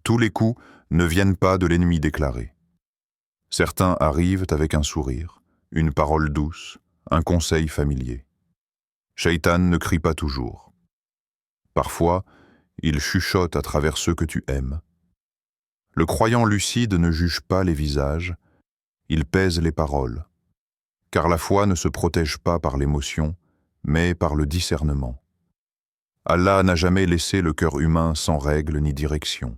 Tous les coups ne viennent pas de l'ennemi déclaré. Certains arrivent avec un sourire, une parole douce, un conseil familier. Shaitan ne crie pas toujours. Parfois, il chuchote à travers ceux que tu aimes. Le croyant lucide ne juge pas les visages, il pèse les paroles, car la foi ne se protège pas par l'émotion, mais par le discernement. Allah n'a jamais laissé le cœur humain sans règle ni direction.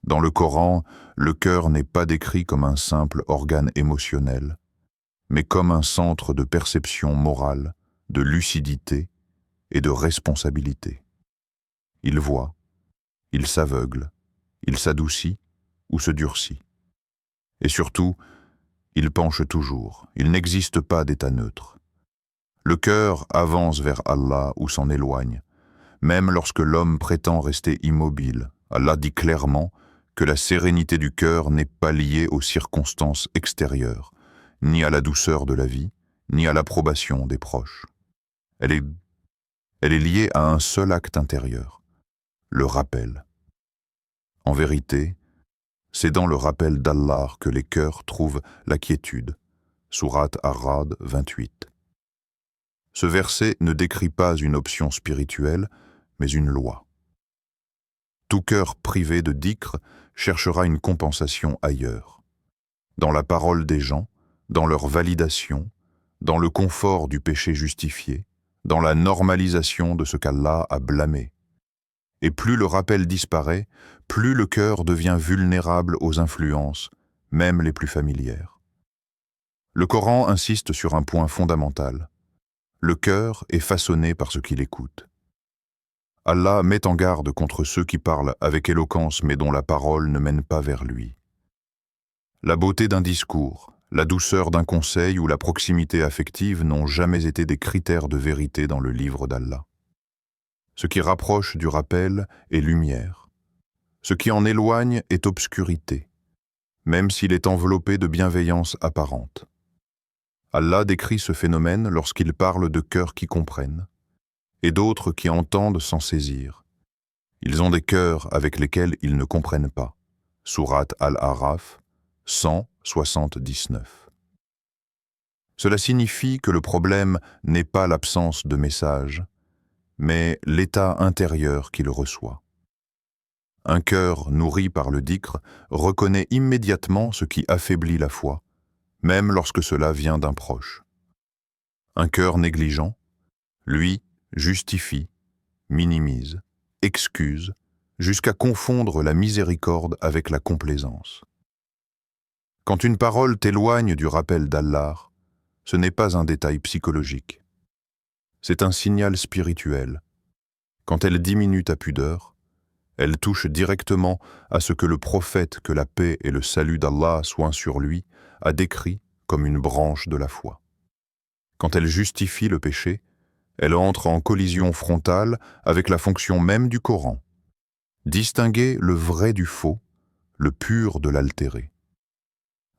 Dans le Coran, le cœur n'est pas décrit comme un simple organe émotionnel, mais comme un centre de perception morale, de lucidité et de responsabilité. Il voit, il s'aveugle, il s'adoucit ou se durcit. Et surtout, il penche toujours, il n'existe pas d'état neutre. Le cœur avance vers Allah ou s'en éloigne, même lorsque l'homme prétend rester immobile. Allah dit clairement que la sérénité du cœur n'est pas liée aux circonstances extérieures, ni à la douceur de la vie, ni à l'approbation des proches. Elle est liée à un seul acte intérieur, le rappel. En vérité, c'est dans le rappel d'Allah que les cœurs trouvent la quiétude. Sourate Ar-Ra'd 28. Ce verset ne décrit pas une option spirituelle, mais une loi. Tout cœur privé de dhikr cherchera une compensation ailleurs. Dans la parole des gens, dans leur validation, dans le confort du péché justifié, dans la normalisation de ce qu'Allah a blâmé. Et plus le rappel disparaît, plus le cœur devient vulnérable aux influences, même les plus familières. Le Coran insiste sur un point fondamental. Le cœur est façonné par ce qu'il écoute. Allah met en garde contre ceux qui parlent avec éloquence mais dont la parole ne mène pas vers lui. La beauté d'un discours, la douceur d'un conseil ou la proximité affective n'ont jamais été des critères de vérité dans le livre d'Allah. Ce qui rapproche du rappel est lumière. Ce qui en éloigne est obscurité, même s'il est enveloppé de bienveillance apparente. Allah décrit ce phénomène lorsqu'il parle de cœurs qui comprennent, et d'autres qui entendent sans saisir. Ils ont des cœurs avec lesquels ils ne comprennent pas. Sourate Al-A'raf 179. Cela signifie que le problème n'est pas l'absence de message, mais l'état intérieur qui le reçoit. Un cœur nourri par le dhikr reconnaît immédiatement ce qui affaiblit la foi, même lorsque cela vient d'un proche. Un cœur négligent, lui, justifie, minimise, excuse, jusqu'à confondre la miséricorde avec la complaisance. Quand une parole t'éloigne du rappel d'Allah, ce n'est pas un détail psychologique. C'est un signal spirituel. Quand elle diminue ta pudeur, elle touche directement à ce que le prophète, que la paix et le salut d'Allah soient sur lui, a décrit comme une branche de la foi. Quand elle justifie le péché, elle entre en collision frontale avec la fonction même du Coran. Distinguer le vrai du faux, le pur de l'altéré.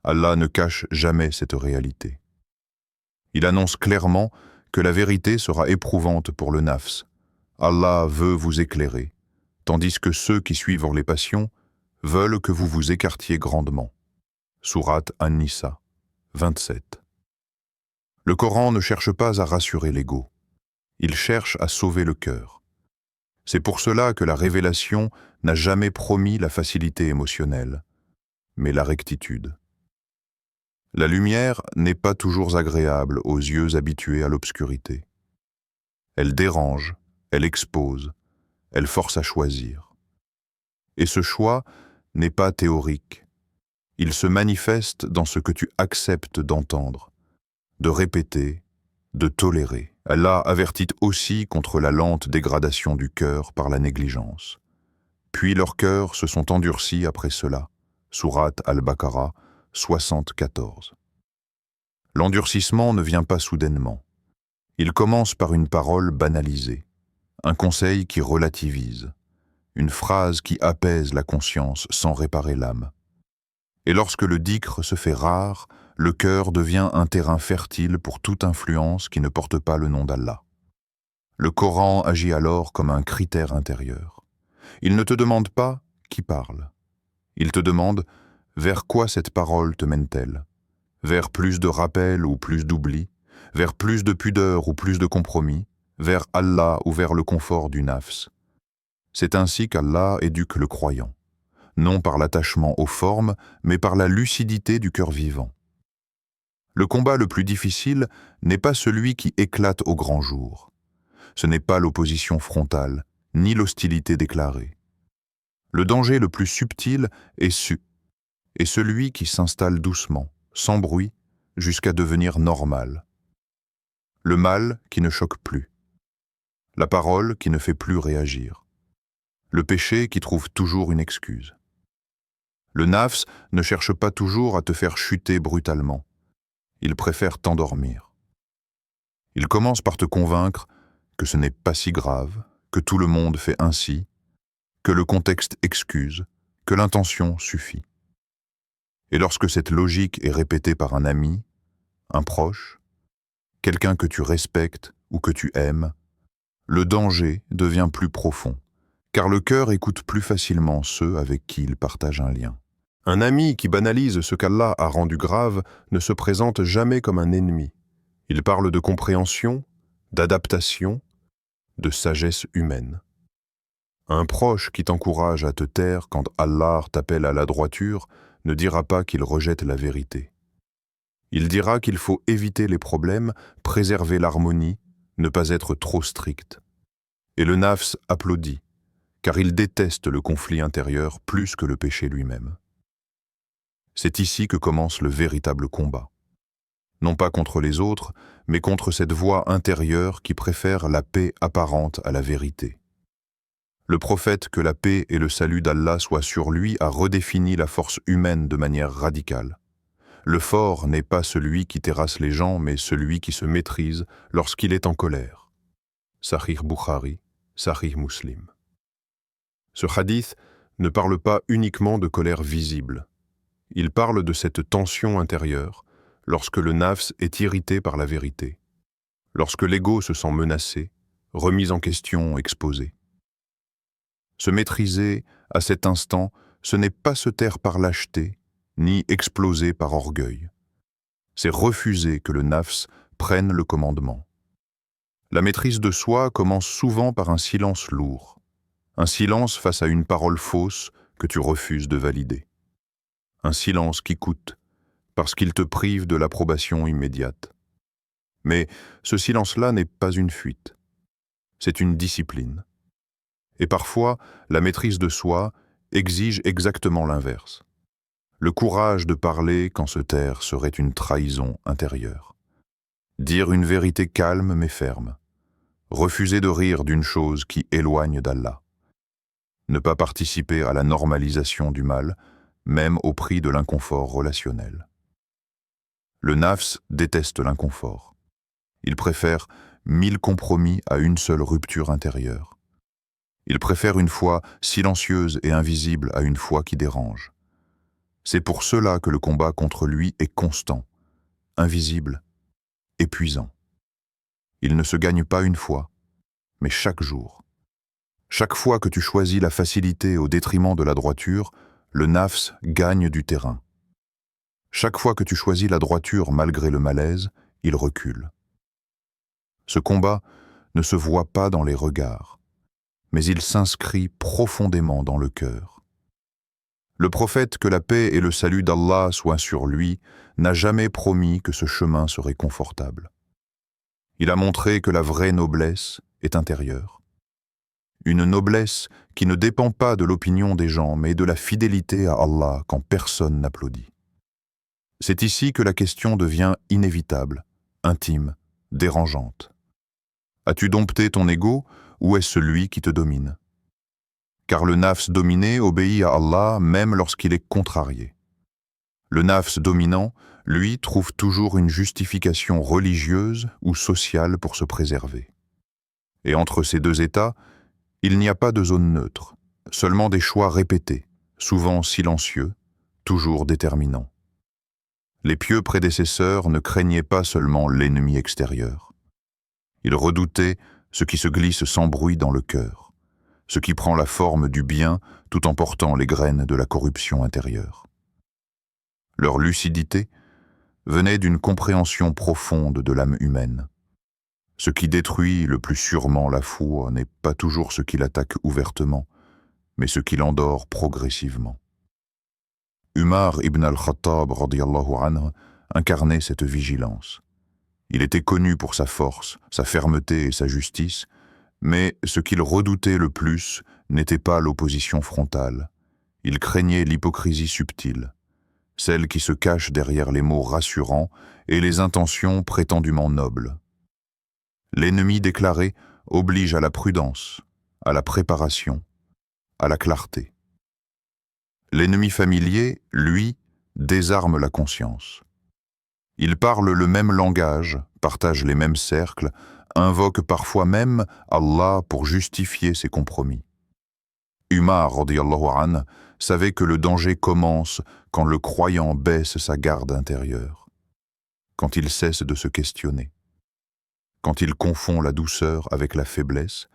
Allah ne cache jamais cette réalité. Il annonce clairement que la vérité sera éprouvante pour le nafs. Allah veut vous éclairer, tandis que ceux qui suivent les passions veulent que vous vous écartiez grandement. Sourate An-Nisa 27. Le Coran ne cherche pas à rassurer l'ego. Il cherche à sauver le cœur. C'est pour cela que la révélation n'a jamais promis la facilité émotionnelle, mais la rectitude. La lumière n'est pas toujours agréable aux yeux habitués à l'obscurité. Elle dérange, elle expose, elle force à choisir. Et ce choix n'est pas théorique. Il se manifeste dans ce que tu acceptes d'entendre, de répéter, de tolérer. Allah avertit aussi contre la lente dégradation du cœur par la négligence. Puis leurs cœurs se sont endurcis après cela. Sourate Al-Baqarah 74. L'endurcissement ne vient pas soudainement. Il commence par une parole banalisée, un conseil qui relativise, une phrase qui apaise la conscience sans réparer l'âme. Et lorsque le dhikr se fait rare, le cœur devient un terrain fertile pour toute influence qui ne porte pas le nom d'Allah. Le Coran agit alors comme un critère intérieur. Il ne te demande pas qui parle. Il te demande vers quoi cette parole te mène-t-elle? Vers plus de rappel ou plus d'oubli? Vers plus de pudeur ou plus de compromis? Vers Allah ou vers le confort du nafs? C'est ainsi qu'Allah éduque le croyant, non par l'attachement aux formes, mais par la lucidité du cœur vivant. Le combat le plus difficile n'est pas celui qui éclate au grand jour. Ce n'est pas l'opposition frontale, ni l'hostilité déclarée. Le danger le plus subtil est celui qui s'installe doucement, sans bruit, jusqu'à devenir normal. Le mal qui ne choque plus. La parole qui ne fait plus réagir. Le péché qui trouve toujours une excuse. Le nafs ne cherche pas toujours à te faire chuter brutalement. Il préfère t'endormir. Il commence par te convaincre que ce n'est pas si grave, que tout le monde fait ainsi, que le contexte excuse, que l'intention suffit. Et lorsque cette logique est répétée par un ami, un proche, quelqu'un que tu respectes ou que tu aimes, le danger devient plus profond, car le cœur écoute plus facilement ceux avec qui il partage un lien. Un ami qui banalise ce qu'Allah a rendu grave ne se présente jamais comme un ennemi. Il parle de compréhension, d'adaptation, de sagesse humaine. Un proche qui t'encourage à te taire quand Allah t'appelle à la droiture ne dira pas qu'il rejette la vérité. Il dira qu'il faut éviter les problèmes, préserver l'harmonie, ne pas être trop strict. Et le nafs applaudit, car il déteste le conflit intérieur plus que le péché lui-même. C'est ici que commence le véritable combat. Non pas contre les autres, mais contre cette voix intérieure qui préfère la paix apparente à la vérité. Le prophète, que la paix et le salut d'Allah soient sur lui, a redéfini la force humaine de manière radicale. Le fort n'est pas celui qui terrasse les gens, mais celui qui se maîtrise lorsqu'il est en colère. Sahih Bukhari, Sahih Muslim. Ce hadith ne parle pas uniquement de colère visible. Il parle de cette tension intérieure, lorsque le nafs est irrité par la vérité, lorsque l'ego se sent menacé, remis en question, exposé. Se maîtriser, à cet instant, ce n'est pas se taire par lâcheté, ni exploser par orgueil. C'est refuser que le nafs prenne le commandement. La maîtrise de soi commence souvent par un silence lourd, un silence face à une parole fausse que tu refuses de valider. Un silence qui coûte, parce qu'il te prive de l'approbation immédiate. Mais ce silence-là n'est pas une fuite. C'est une discipline. Et parfois, la maîtrise de soi exige exactement l'inverse. Le courage de parler quand se taire serait une trahison intérieure. Dire une vérité calme mais ferme. Refuser de rire d'une chose qui éloigne d'Allah. Ne pas participer à la normalisation du mal, même au prix de l'inconfort relationnel. Le nafs déteste l'inconfort. Il préfère 1000 compromis à une seule rupture intérieure. Il préfère une foi silencieuse et invisible à une foi qui dérange. C'est pour cela que le combat contre lui est constant, invisible, épuisant. Il ne se gagne pas une fois, mais chaque jour. Chaque fois que tu choisis la facilité au détriment de la droiture, le nafs gagne du terrain. Chaque fois que tu choisis la droiture malgré le malaise, il recule. Ce combat ne se voit pas dans les regards, mais il s'inscrit profondément dans le cœur. Le prophète, que la paix et le salut d'Allah soient sur lui, n'a jamais promis que ce chemin serait confortable. Il a montré que la vraie noblesse est intérieure. Une noblesse qui ne dépend pas de l'opinion des gens, mais de la fidélité à Allah quand personne n'applaudit. C'est ici que la question devient inévitable, intime, dérangeante. As-tu dompté ton ego ou est-ce celui qui te domine? Car le nafs dominé obéit à Allah même lorsqu'il est contrarié. Le nafs dominant, lui, trouve toujours une justification religieuse ou sociale pour se préserver. Et entre ces deux états, il n'y a pas de zone neutre, seulement des choix répétés, souvent silencieux, toujours déterminants. Les pieux prédécesseurs ne craignaient pas seulement l'ennemi extérieur. Ils redoutaient ce qui se glisse sans bruit dans le cœur, ce qui prend la forme du bien tout en portant les graines de la corruption intérieure. Leur lucidité venait d'une compréhension profonde de l'âme humaine. Ce qui détruit le plus sûrement la foi n'est pas toujours ce qui l'attaque ouvertement, mais ce qui l'endort progressivement. Umar ibn al-Khattab radiyallahu anhu incarnait cette vigilance. Il était connu pour sa force, sa fermeté et sa justice, mais ce qu'il redoutait le plus n'était pas l'opposition frontale. Il craignait l'hypocrisie subtile, celle qui se cache derrière les mots rassurants et les intentions prétendument nobles. L'ennemi déclaré oblige à la prudence, à la préparation, à la clarté. L'ennemi familier, lui, désarme la conscience. Il parle le même langage, partage les mêmes cercles, invoque parfois même Allah pour justifier ses compromis. Umar radiyallahu anhu savait que le danger commence quand le croyant baisse sa garde intérieure, quand il cesse de se questionner, quand il confond la douceur avec la faiblesse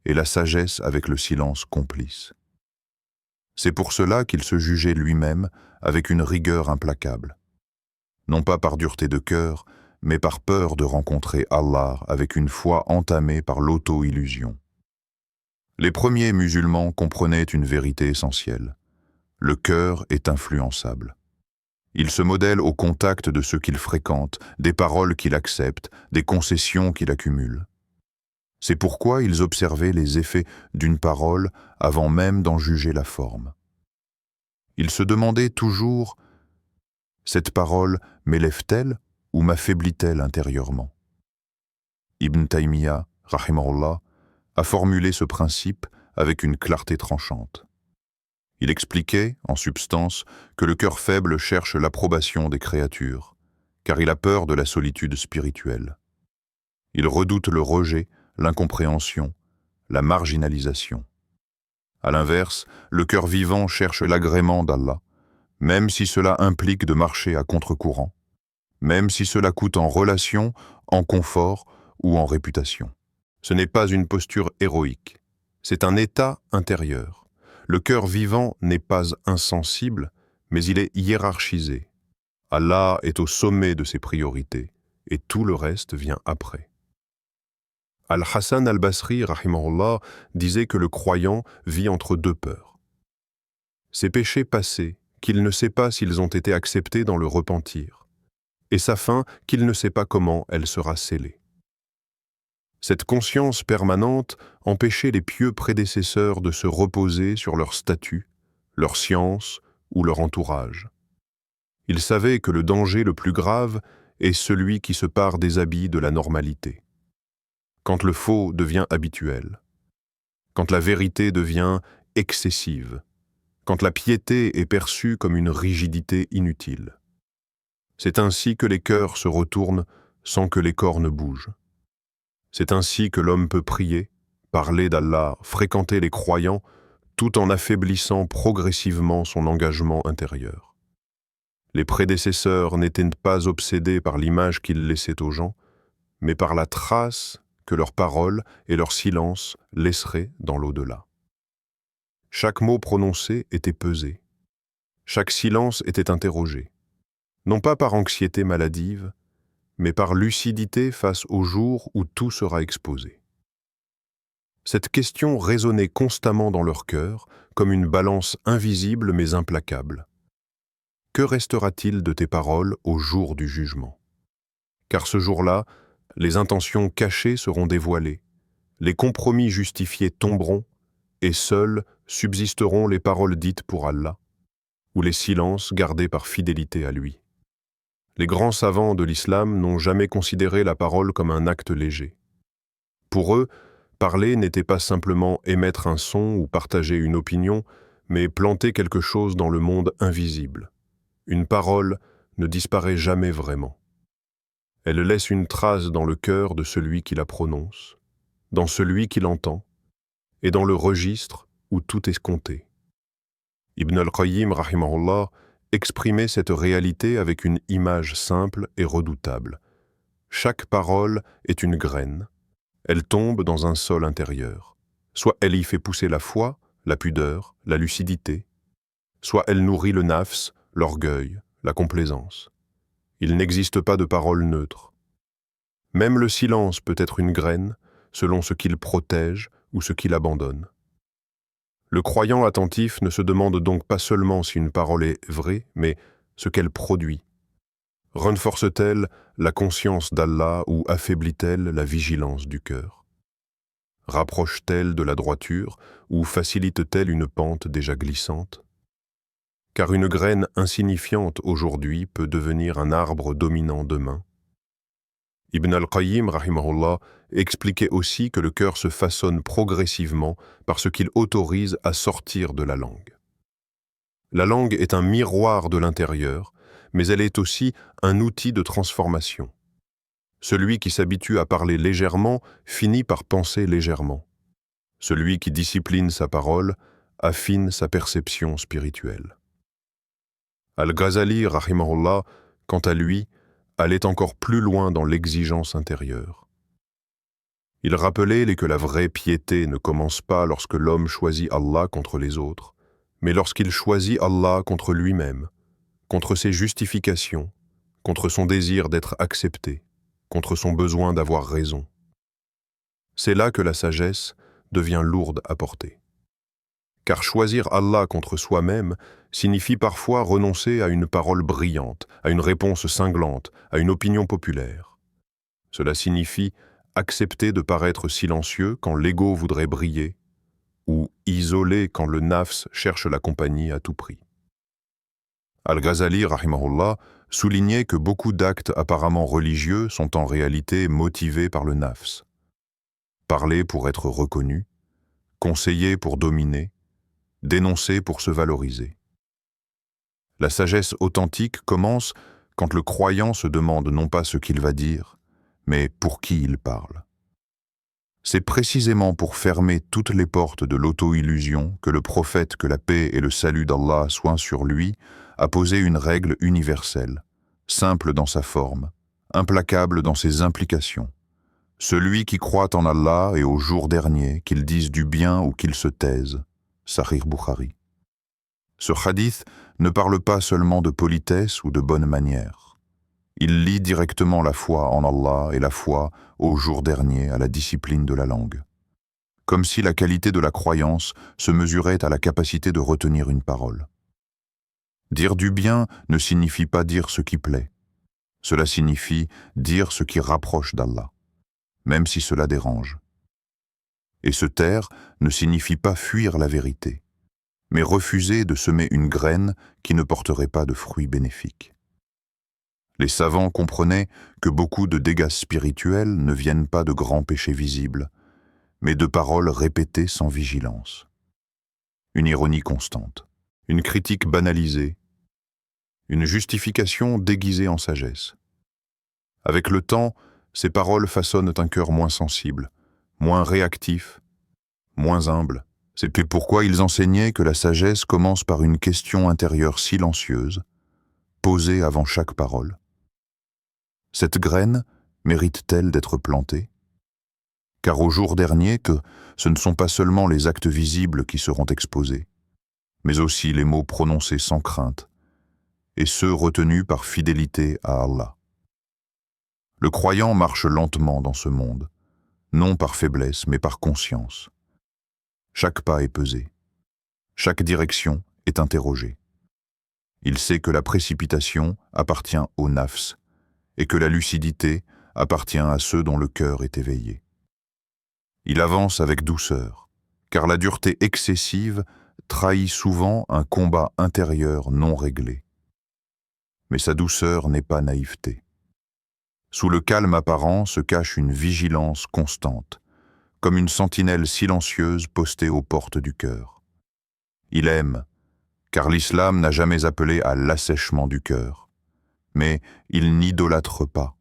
et la sagesse avec le silence complice. C'est pour cela qu'il se jugeait lui-même avec une rigueur implacable, non pas par dureté de cœur, mais par peur de rencontrer Allah avec une foi entamée par l'auto-illusion. Les premiers musulmans comprenaient une vérité essentielle. Le cœur est influençable. Il se modèle au contact de ceux qu'il fréquente, des paroles qu'il accepte, des concessions qu'il accumule. C'est pourquoi ils observaient les effets d'une parole avant même d'en juger la forme. Ils se demandaient toujours « Cette parole m'élève-t-elle ou m'affaiblit-elle intérieurement ?» Ibn Taymiyyah, rahimahullah, a formulé ce principe avec une clarté tranchante. Il expliquait, en substance, que le cœur faible cherche l'approbation des créatures, car il a peur de la solitude spirituelle. Il redoute le rejet, l'incompréhension, la marginalisation. À l'inverse, le cœur vivant cherche l'agrément d'Allah, même si cela implique de marcher à contre-courant, même si cela coûte en relation, en confort ou en réputation. Ce n'est pas une posture héroïque, c'est un état intérieur. Le cœur vivant n'est pas insensible, mais il est hiérarchisé. Allah est au sommet de ses priorités, et tout le reste vient après. Al-Hassan al-Basri, rahimahullah, disait que le croyant vit entre deux peurs. Ses péchés passés, qu'il ne sait pas s'ils ont été acceptés dans le repentir, et sa fin, qu'il ne sait pas comment elle sera scellée. Cette conscience permanente empêchait les pieux prédécesseurs de se reposer sur leur statut, leur science ou leur entourage. Ils savaient que le danger le plus grave est celui qui se pare des habits de la normalité. Quand le faux devient habituel, quand la vérité devient excessive, quand la piété est perçue comme une rigidité inutile. C'est ainsi que les cœurs se retournent sans que les corps ne bougent. C'est ainsi que l'homme peut prier, parler d'Allah, fréquenter les croyants, tout en affaiblissant progressivement son engagement intérieur. Les prédécesseurs n'étaient pas obsédés par l'image qu'ils laissaient aux gens, mais par la trace que leurs paroles et leur silence laisseraient dans l'au-delà. Chaque mot prononcé était pesé. Chaque silence était interrogé, non pas par anxiété maladive, mais par lucidité face au jour où tout sera exposé. Cette question résonnait constamment dans leur cœur, comme une balance invisible mais implacable. Que restera-t-il de tes paroles au jour du jugement? Car ce jour-là, les intentions cachées seront dévoilées, les compromis justifiés tomberont, et seules subsisteront les paroles dites pour Allah, ou les silences gardés par fidélité à lui. Les grands savants de l'islam n'ont jamais considéré la parole comme un acte léger. Pour eux, parler n'était pas simplement émettre un son ou partager une opinion, mais planter quelque chose dans le monde invisible. Une parole ne disparaît jamais vraiment. Elle laisse une trace dans le cœur de celui qui la prononce, dans celui qui l'entend, et dans le registre où tout est compté. Ibn al-Qayyim, rahimahullah, exprimait cette réalité avec une image simple et redoutable. Chaque parole est une graine. Elle tombe dans un sol intérieur. Soit elle y fait pousser la foi, la pudeur, la lucidité, soit elle nourrit le nafs, l'orgueil, la complaisance. Il n'existe pas de parole neutre. Même le silence peut être une graine, selon ce qu'il protège ou ce qu'il abandonne. Le croyant attentif ne se demande donc pas seulement si une parole est vraie, mais ce qu'elle produit. Renforce-t-elle la conscience d'Allah ou affaiblit-elle la vigilance du cœur? Rapproche-t-elle de la droiture ou facilite-t-elle une pente déjà glissante? Car une graine insignifiante aujourd'hui peut devenir un arbre dominant demain. Ibn al-Qayyim, rahimahullah, expliquait aussi que le cœur se façonne progressivement par ce qu'il autorise à sortir de la langue. La langue est un miroir de l'intérieur, mais elle est aussi un outil de transformation. Celui qui s'habitue à parler légèrement finit par penser légèrement. Celui qui discipline sa parole affine sa perception spirituelle. Al-Ghazali, rahimahullah, quant à lui, allait encore plus loin dans l'exigence intérieure. Il rappelait que la vraie piété ne commence pas lorsque l'homme choisit Allah contre les autres, mais lorsqu'il choisit Allah contre lui-même, contre ses justifications, contre son désir d'être accepté, contre son besoin d'avoir raison. C'est là que la sagesse devient lourde à porter. Car choisir Allah contre soi-même signifie parfois renoncer à une parole brillante, à une réponse cinglante, à une opinion populaire. Cela signifie accepter de paraître silencieux quand l'ego voudrait briller, ou isolé quand le nafs cherche la compagnie à tout prix. Al-Ghazali, rahimahullah, soulignait que beaucoup d'actes apparemment religieux sont en réalité motivés par le nafs. Parler pour être reconnu, conseiller pour dominer, dénoncer pour se valoriser. La sagesse authentique commence quand le croyant se demande non pas ce qu'il va dire, mais pour qui il parle. C'est précisément pour fermer toutes les portes de l'auto-illusion que le prophète, que la paix et le salut d'Allah soient sur lui, a posé une règle universelle, simple dans sa forme, implacable dans ses implications. Celui qui croit en Allah et au jour dernier, qu'il dise du bien ou qu'il se taise. Sahih Bukhari. Ce hadith ne parle pas seulement de politesse ou de bonne manière. Il lie directement la foi en Allah et la foi au jour dernier à la discipline de la langue. Comme si la qualité de la croyance se mesurait à la capacité de retenir une parole. Dire du bien ne signifie pas dire ce qui plaît. Cela signifie dire ce qui rapproche d'Allah, même si cela dérange. Et se taire ne signifie pas fuir la vérité, mais refuser de semer une graine qui ne porterait pas de fruits bénéfiques. Les savants comprenaient que beaucoup de dégâts spirituels ne viennent pas de grands péchés visibles, mais de paroles répétées sans vigilance. Une ironie constante, une critique banalisée, une justification déguisée en sagesse. Avec le temps, ces paroles façonnent un cœur moins sensible, moins réactif, moins humble. C'était pourquoi ils enseignaient que la sagesse commence par une question intérieure silencieuse, posée avant chaque parole. Cette graine mérite-t-elle d'être plantée? Car au jour dernier, que ce ne sont pas seulement les actes visibles qui seront exposés, mais aussi les mots prononcés sans crainte, et ceux retenus par fidélité à Allah. Le croyant marche lentement dans ce monde, non par faiblesse, mais par conscience. Chaque pas est pesé. Chaque direction est interrogée. Il sait que la précipitation appartient au nafs et que la lucidité appartient à ceux dont le cœur est éveillé. Il avance avec douceur, car la dureté excessive trahit souvent un combat intérieur non réglé. Mais sa douceur n'est pas naïveté. Sous le calme apparent se cache une vigilance constante, comme une sentinelle silencieuse postée aux portes du cœur. Il aime, car l'islam n'a jamais appelé à l'assèchement du cœur. Mais il n'idolâtre pas.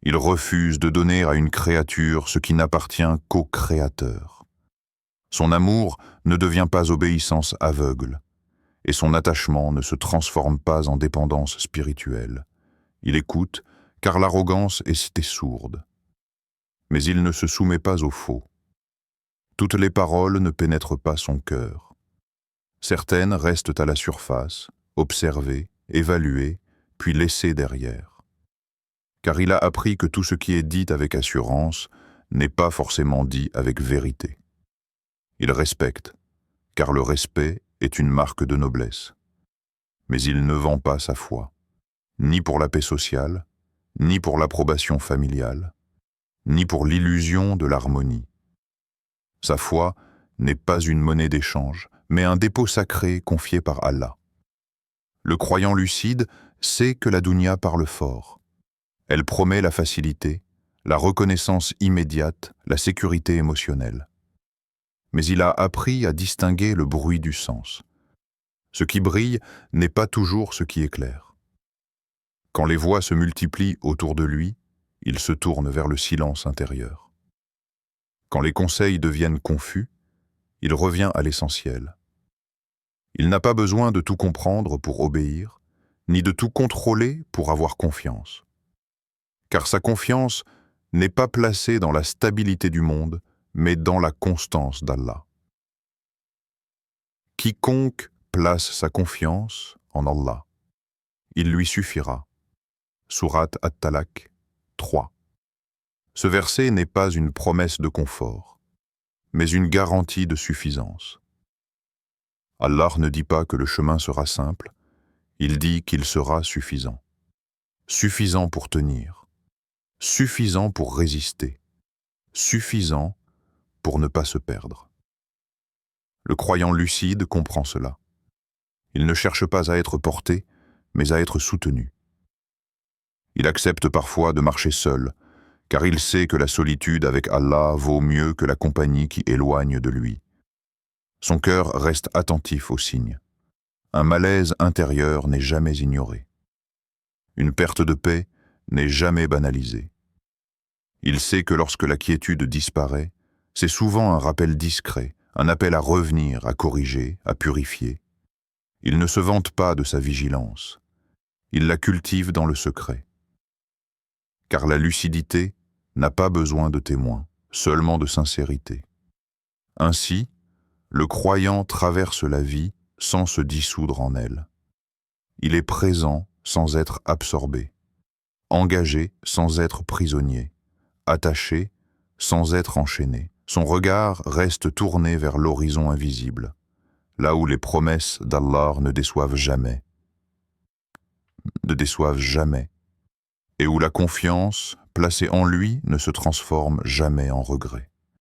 Il refuse de donner à une créature ce qui n'appartient qu'au Créateur. Son amour ne devient pas obéissance aveugle, et son attachement ne se transforme pas en dépendance spirituelle. Il écoute, car l'arrogance est sourde. Mais il ne se soumet pas au faux. Toutes les paroles ne pénètrent pas son cœur. Certaines restent à la surface, observées, évaluées, puis laissées derrière. Car il a appris que tout ce qui est dit avec assurance n'est pas forcément dit avec vérité. Il respecte, car le respect est une marque de noblesse. Mais il ne vend pas sa foi, ni pour la paix sociale, ni pour l'approbation familiale, ni pour l'illusion de l'harmonie. Sa foi n'est pas une monnaie d'échange, mais un dépôt sacré confié par Allah. Le croyant lucide sait que la dunya parle fort. Elle promet la facilité, la reconnaissance immédiate, la sécurité émotionnelle. Mais il a appris à distinguer le bruit du sens. Ce qui brille n'est pas toujours ce qui éclaire. Quand les voix se multiplient autour de lui, il se tourne vers le silence intérieur. Quand les conseils deviennent confus, il revient à l'essentiel. Il n'a pas besoin de tout comprendre pour obéir, ni de tout contrôler pour avoir confiance. Car sa confiance n'est pas placée dans la stabilité du monde, mais dans la constance d'Allah. Quiconque place sa confiance en Allah, il lui suffira. Sourate At-Talaq 3. Ce verset n'est pas une promesse de confort, mais une garantie de suffisance. Allah ne dit pas que le chemin sera simple, il dit qu'il sera suffisant. Suffisant pour tenir, suffisant pour résister, suffisant pour ne pas se perdre. Le croyant lucide comprend cela. Il ne cherche pas à être porté, mais à être soutenu. Il accepte parfois de marcher seul, car il sait que la solitude avec Allah vaut mieux que la compagnie qui éloigne de lui. Son cœur reste attentif aux signes. Un malaise intérieur n'est jamais ignoré. Une perte de paix n'est jamais banalisée. Il sait que lorsque la quiétude disparaît, c'est souvent un rappel discret, un appel à revenir, à corriger, à purifier. Il ne se vante pas de sa vigilance. Il la cultive dans le secret. Car la lucidité n'a pas besoin de témoins, seulement de sincérité. Ainsi, le croyant traverse la vie sans se dissoudre en elle. Il est présent sans être absorbé, engagé sans être prisonnier, attaché sans être enchaîné. Son regard reste tourné vers l'horizon invisible, là où les promesses d'Allah ne déçoivent jamais, et où la confiance placée en lui ne se transforme jamais en regret.